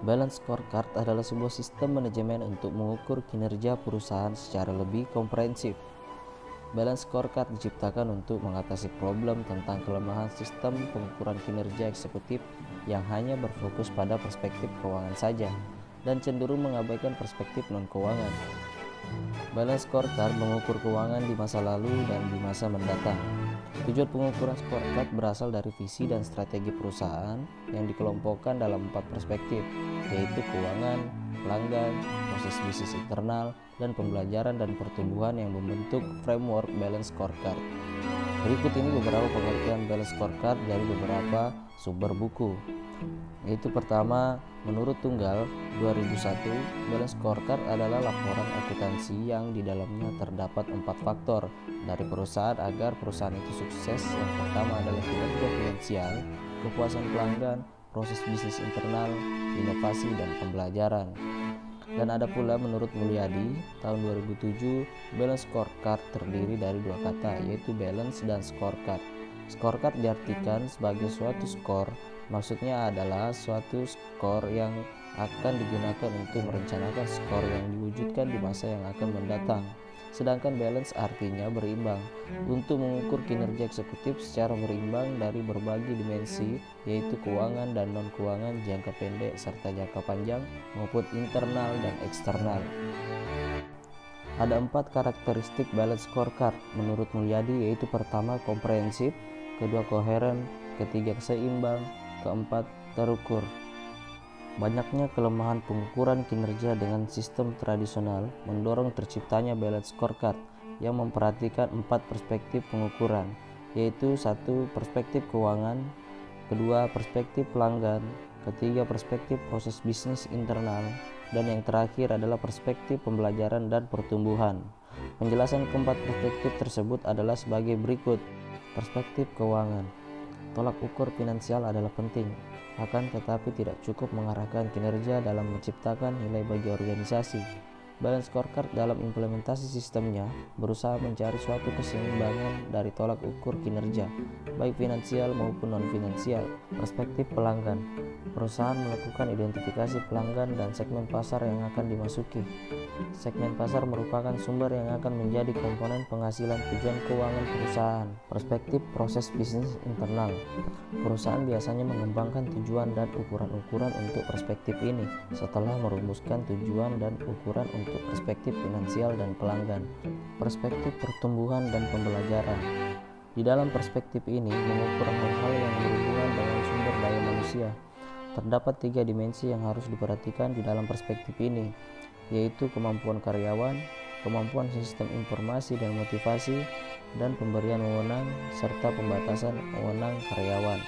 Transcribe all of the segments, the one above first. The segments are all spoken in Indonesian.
Balance scorecard adalah sebuah sistem manajemen untuk mengukur kinerja perusahaan secara lebih komprehensif. Balance scorecard diciptakan untuk mengatasi problem tentang kelemahan sistem pengukuran kinerja eksekutif yang hanya berfokus pada perspektif keuangan saja dan cenderung mengabaikan perspektif non-keuangan. Balance scorecard mengukur keuangan di masa lalu dan di masa mendatang. Tujuan pengukuran scorecard berasal dari visi dan strategi perusahaan yang dikelompokkan dalam 4 perspektif, yaitu keuangan, pelanggan, proses bisnis internal, dan pembelajaran dan pertumbuhan yang membentuk framework balance scorecard. Berikut ini beberapa pengertian balance scorecard dari beberapa sumber buku. Yaitu pertama, menurut Tunggal 2001, balance scorecard adalah laporan akuntansi yang di dalamnya terdapat 4 faktor dari perusahaan agar perusahaan itu sukses. Yang pertama adalah kinerja finansial, kepuasan pelanggan, proses bisnis internal, inovasi, dan pembelajaran. Dan ada pula menurut Mulyadi tahun 2007, balance scorecard terdiri dari 2 kata, yaitu balance dan scorecard. Scorecard diartikan sebagai suatu skor, maksudnya adalah suatu skor yang akan digunakan untuk merencanakan skor yang diwujudkan di masa yang akan mendatang. Sedangkan balance artinya berimbang, untuk mengukur kinerja eksekutif secara berimbang dari berbagai dimensi, yaitu keuangan dan non-keuangan, jangka pendek serta jangka panjang, maupun internal dan eksternal. Ada 4 karakteristik balance scorecard menurut Mulyadi, yaitu pertama komprehensif, kedua koheren, ketiga seimbang, keempat terukur. Banyaknya kelemahan pengukuran kinerja dengan sistem tradisional mendorong terciptanya balance scorecard yang memperhatikan 4 perspektif pengukuran, yaitu 1. Perspektif keuangan, kedua perspektif pelanggan, ketiga perspektif proses bisnis internal, dan yang terakhir adalah perspektif pembelajaran dan pertumbuhan. Penjelasan keempat perspektif tersebut adalah sebagai berikut. Perspektif keuangan. Tolak ukur finansial adalah penting, akan tetapi tidak cukup mengarahkan kinerja dalam menciptakan nilai bagi organisasi. Balance scorecard dalam implementasi sistemnya berusaha mencari suatu keseimbangan dari tolak ukur kinerja, baik finansial maupun non-finansial. Perspektif pelanggan. Perusahaan melakukan identifikasi pelanggan dan segmen pasar yang akan dimasuki. Segmen pasar merupakan sumber yang akan menjadi komponen penghasilan tujuan keuangan perusahaan. Perspektif proses bisnis internal. Perusahaan biasanya mengembangkan tujuan dan ukuran-ukuran untuk perspektif ini setelah merumuskan tujuan dan ukuran untuk perspektif finansial dan pelanggan. Perspektif pertumbuhan dan pembelajaran. Di dalam perspektif ini mengukur hal-hal yang berhubungan dengan sumber daya manusia. Terdapat 3 dimensi yang harus diperhatikan di dalam perspektif ini, yaitu kemampuan karyawan, kemampuan sistem informasi dan motivasi, dan pemberian wewenang serta pembatasan wewenang karyawan.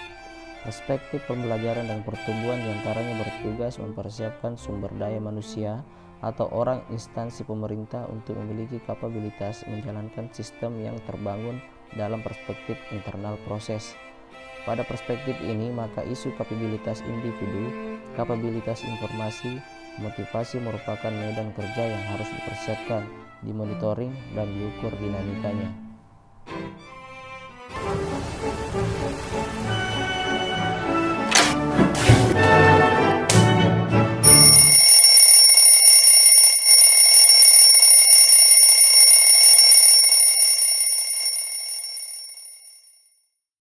Perspektif pembelajaran dan pertumbuhan diantaranya bertugas mempersiapkan sumber daya manusia atau orang instansi pemerintah untuk memiliki kapabilitas menjalankan sistem yang terbangun dalam perspektif internal proses. Pada perspektif ini, maka isu kapabilitas individu, kapabilitas informasi, motivasi merupakan medan kerja yang harus dipersiapkan, dimonitoring, dan diukur dinamikanya.